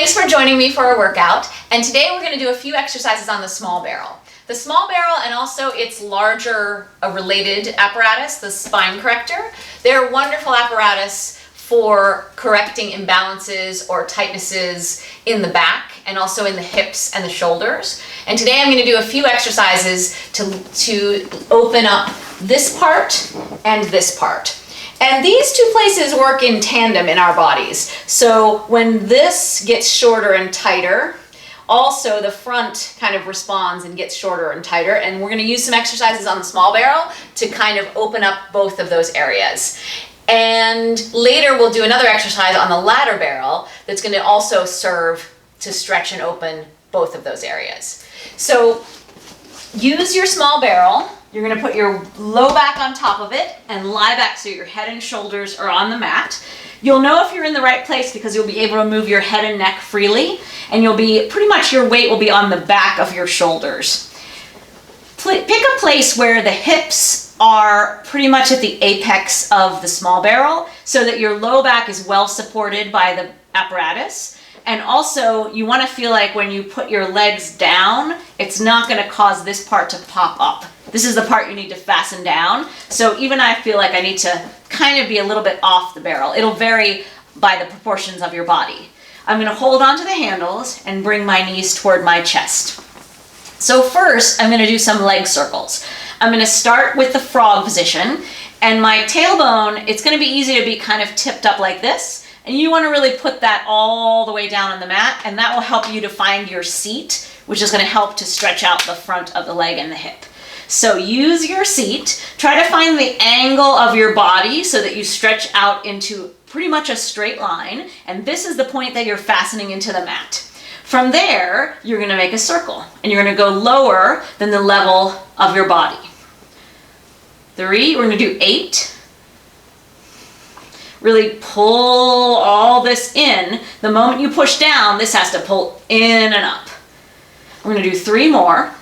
Thanks for joining me for our workout, and today we're going to do a few exercises on the small barrel. The small barrel and also its larger related apparatus, the spine corrector, they're a wonderful apparatus for correcting imbalances or tightnesses in the back and also in the hips and the shoulders. And today I'm going to do a few exercises to open up this part and this part. And these two places work in tandem in our bodies. So when this gets shorter and tighter, also the front kind of responds and gets shorter and tighter. And we're going to use some exercises on the small barrel to kind of open up both of those areas. And later we'll do another exercise on the ladder barrel that's going to also serve to stretch and open both of those areas. So use your small barrel. You're going to put your low back on top of it and lie back so your head and shoulders are on the mat. You'll know if you're in the right place because you'll be able to move your head and neck freely, and you'll be pretty much your weight will be on the back of your shoulders. Pick a place where the hips are pretty much at the apex of the small barrel so that your low back is well supported by the apparatus. And also you want to feel like when you put your legs down, it's not going to cause this part to pop up. This is the part you need to fasten down. So even I feel like I need to kind of be a little bit off the barrel. It'll vary by the proportions of your body. I'm going to hold onto the handles and bring my knees toward my chest. So first, I'm going to do some leg circles. I'm going to start with the frog position, and my tailbone, it's going to be easy to be kind of tipped up like this. And you want to really put that all the way down on the mat, and that will help you to find your seat, which is going to help to stretch out the front of the leg and the hip. So use your seat. Try to find the angle of your body so that you stretch out into pretty much a straight line. And this is the point that you're fastening into the mat. From there, you're going to make a circle, and you're going to go lower than the level of your body. 3, we're going to do 8. Really pull all this in. The moment you push down, this has to pull in and up. We're going to do 3 more.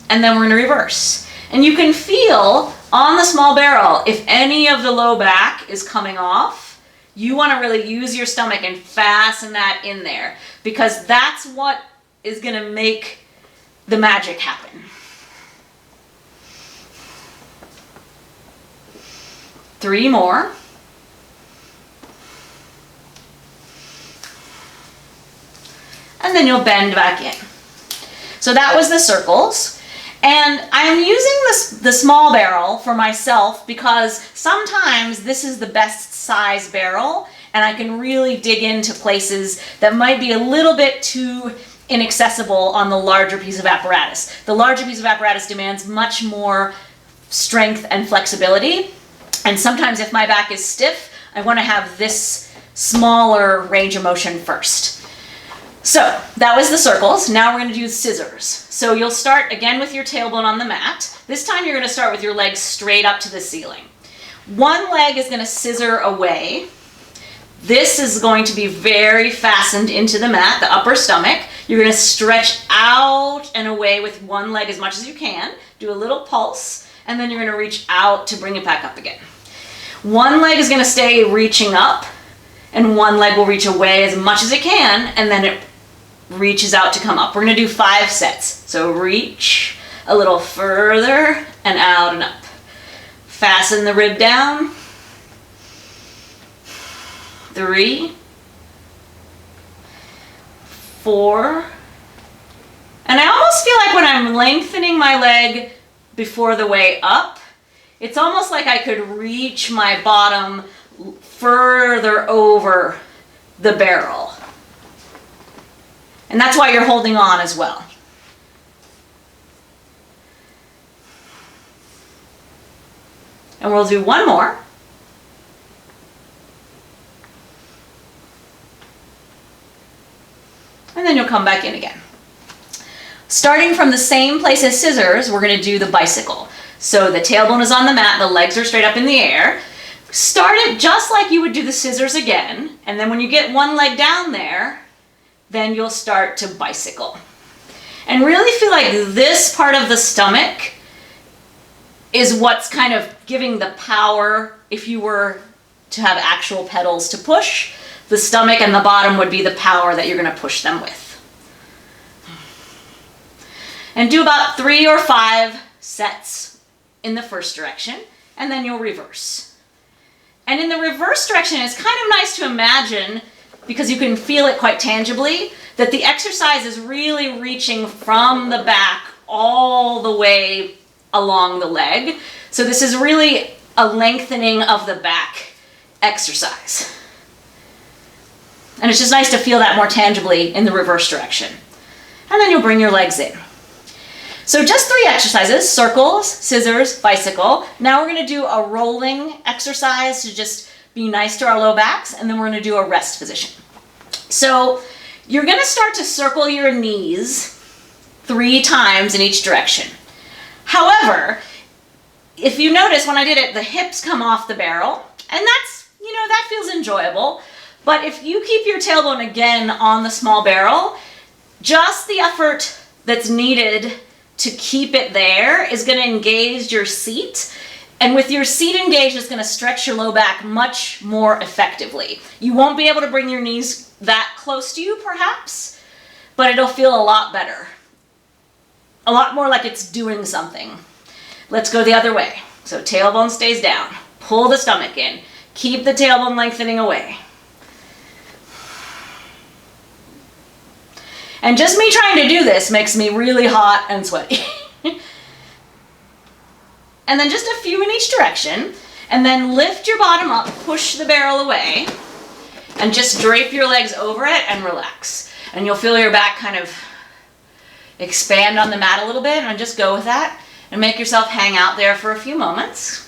And then we're going to reverse. And you can feel on the small barrel, if any of the low back is coming off, you want to really use your stomach and fasten that in there, because that's what is going to make the magic happen. 3 more. And then you'll bend back in. So that was the circles. And I'm using the small barrel for myself because sometimes this is the best size barrel, and I can really dig into places that might be a little bit too inaccessible on the larger piece of apparatus. The larger piece of apparatus demands much more strength and flexibility. And sometimes if my back is stiff, I want to have this smaller range of motion first. So that was the circles. Now we're going to do scissors. So you'll start again with your tailbone on the mat. This time you're going to start with your legs straight up to the ceiling. One leg is going to scissor away. This is going to be very fastened into the mat, the upper stomach. You're going to stretch out and away with one leg as much as you can. Do a little pulse, and then you're going to reach out to bring it back up again. One leg is going to stay reaching up, and one leg will reach away as much as it can, and then it reaches out to come up. We're going to do 5 sets. So reach a little further and out and up. Fasten the rib down. 3, 4, and I almost feel like when I'm lengthening my leg before the way up, it's almost like I could reach my bottom further over the barrel. And that's why you're holding on as well. And we'll do 1 more. And then you'll come back in again. Starting from the same place as scissors, we're going to do the bicycle. So the tailbone is on the mat, the legs are straight up in the air. Start it just like you would do the scissors again, and then when you get one leg down there, then you'll start to bicycle. And really feel like this part of the stomach is what's kind of giving the power if you were to have actual pedals to push. The stomach and the bottom would be the power that you're going to push them with. And do about 3 or 5 sets in the first direction, and then you'll reverse. And in the reverse direction, it's kind of nice to imagine, because you can feel it quite tangibly, that the exercise is really reaching from the back all the way along the leg. So this is really a lengthening of the back exercise. And it's just nice to feel that more tangibly in the reverse direction. And then you'll bring your legs in. So just 3 exercises: circles, scissors, bicycle. Now we're going to do a rolling exercise to just be nice to our low backs, and then we're going to do a rest position. So you're going to start to circle your knees 3 times in each direction. However, if you notice when I did it, the hips come off the barrel, and that's, that feels enjoyable. But if you keep your tailbone again on the small barrel, just the effort that's needed to keep it there is going to engage your seat. And with your seat engaged, it's going to stretch your low back much more effectively. You won't be able to bring your knees that close to you, perhaps, but it'll feel a lot better. A lot more like it's doing something. Let's go the other way. So tailbone stays down. Pull the stomach in. Keep the tailbone lengthening away. And just me trying to do this makes me really hot and sweaty. And then just a few in each direction. And then lift your bottom up, push the barrel away, and just drape your legs over it and relax. And you'll feel your back kind of expand on the mat a little bit, and just go with that. And make yourself hang out there for a few moments.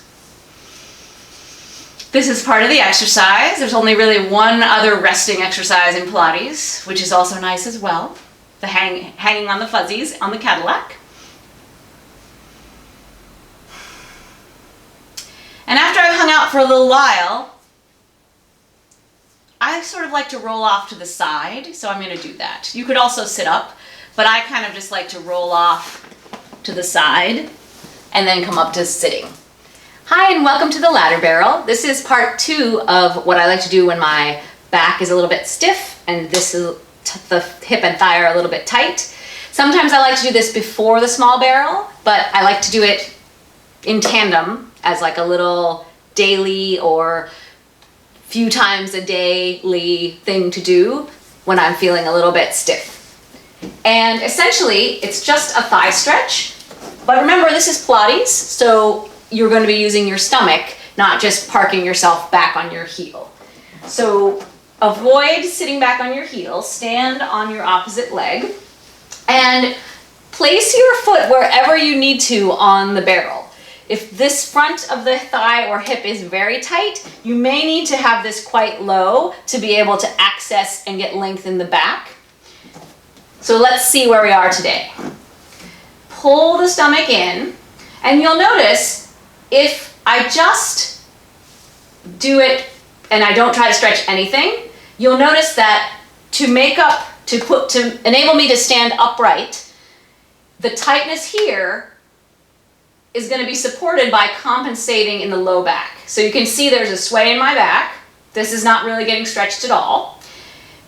This is part of the exercise. There's only really one other resting exercise in Pilates, which is also nice as well. The hanging on the fuzzies on the Cadillac. And after I've hung out for a little while, I sort of like to roll off to the side, so I'm going to do that. You could also sit up, but I kind of just like to roll off to the side and then come up to sitting. Hi, and welcome to the ladder barrel. This is part 2 of what I like to do when my back is a little bit stiff and the hip and thigh are a little bit tight. Sometimes I like to do this before the small barrel, but I like to do it in tandem as like a little daily or few times a daily thing to do when I'm feeling a little bit stiff. And essentially, it's just a thigh stretch. But remember, this is Pilates, so you're going to be using your stomach, not just parking yourself back on your heel. So avoid sitting back on your heel, stand on your opposite leg, and place your foot wherever you need to on the barrel. If this front of the thigh or hip is very tight, you may need to have this quite low to be able to access and get length in the back. So let's see where we are today. Pull the stomach in, and you'll notice if I just do it and I don't try to stretch anything, you'll notice that to enable me to stand upright, the tightness here is going to be supported by compensating in the low back. So you can see there's a sway in my back. This is not really getting stretched at all.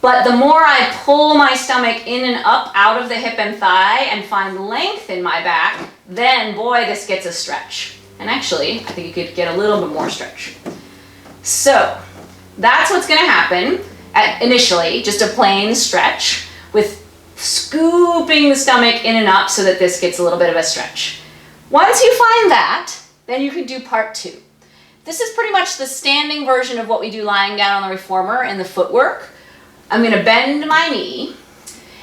But the more I pull my stomach in and up out of the hip and thigh and find length in my back, then boy, this gets a stretch. And actually, I think you could get a little bit more stretch. So that's what's going to happen initially, just a plain stretch with scooping the stomach in and up so that this gets a little bit of a stretch. Once you find that, then you can do part 2. This is pretty much the standing version of what we do lying down on the reformer in the footwork. I'm going to bend my knee,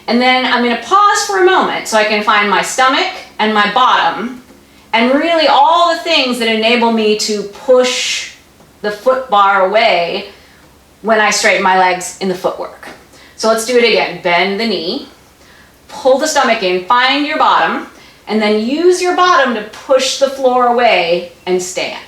and then I'm going to pause for a moment so I can find my stomach and my bottom, and really all the things that enable me to push the foot bar away when I straighten my legs in the footwork. So let's do it again. Bend the knee, pull the stomach in, find your bottom, and then use your bottom to push the floor away and stand.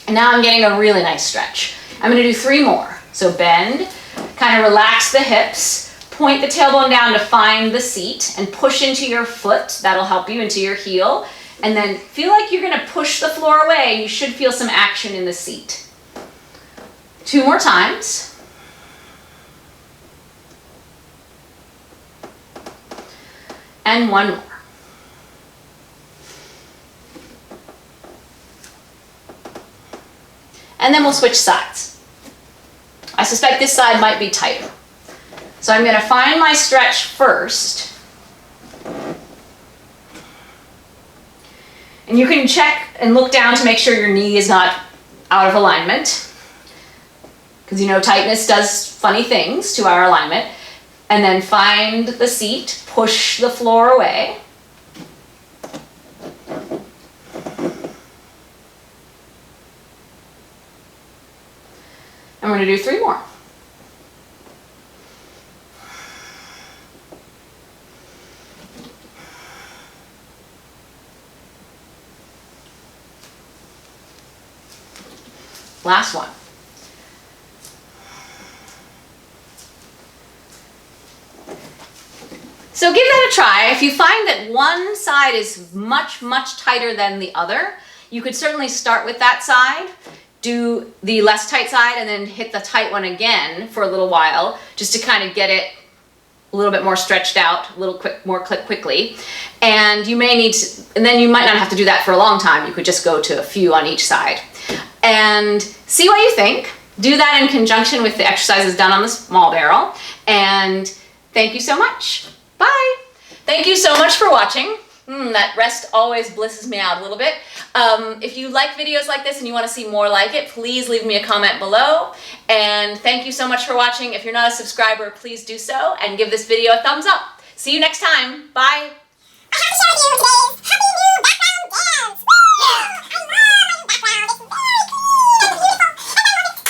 And now I'm getting a really nice stretch. I'm going to do 3 more. So bend, kind of relax the hips, point the tailbone down to find the seat, and push into your foot. That'll help you into your heel. And then feel like you're going to push the floor away. You should feel some action in the seat. 2 more times. And 1 more. And then we'll switch sides. I suspect this side might be tighter. So I'm going to find my stretch first. And you can check and look down to make sure your knee is not out of alignment. Because you know tightness does funny things to our alignment. And then find the seat, push the floor away. And we're going to do 3 more. Last one. So give that a try. If you find that one side is much, much tighter than the other, you could certainly start with that side, do the less tight side, and then hit the tight one again for a little while, just to kind of get it a little bit more stretched out, a little more quickly. And you may need to, and then you might not have to do that for a long time. You could just go to a few on each side. And see what you think. Do that in conjunction with the exercises done on the small barrel. And thank you so much. Bye. Thank you so much for watching. That rest always blisses me out a little bit. If you like videos like this and you want to see more like it, please leave me a comment below. And thank you so much for watching. If you're not a subscriber, please do so and give this video a thumbs up. See you next time. Bye. I have to share with you today's happy new background dance. Woo! I love my new background. It's very clean and beautiful.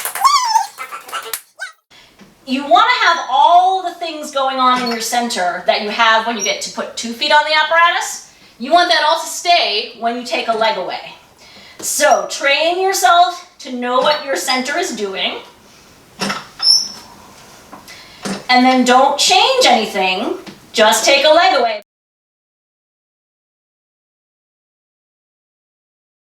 You want to have all the things going on in your center that you have when you get to put 2 feet on the apparatus. You want that all to stay when you take a leg away. So train yourself to know what your center is doing. And then don't change anything, just take a leg away.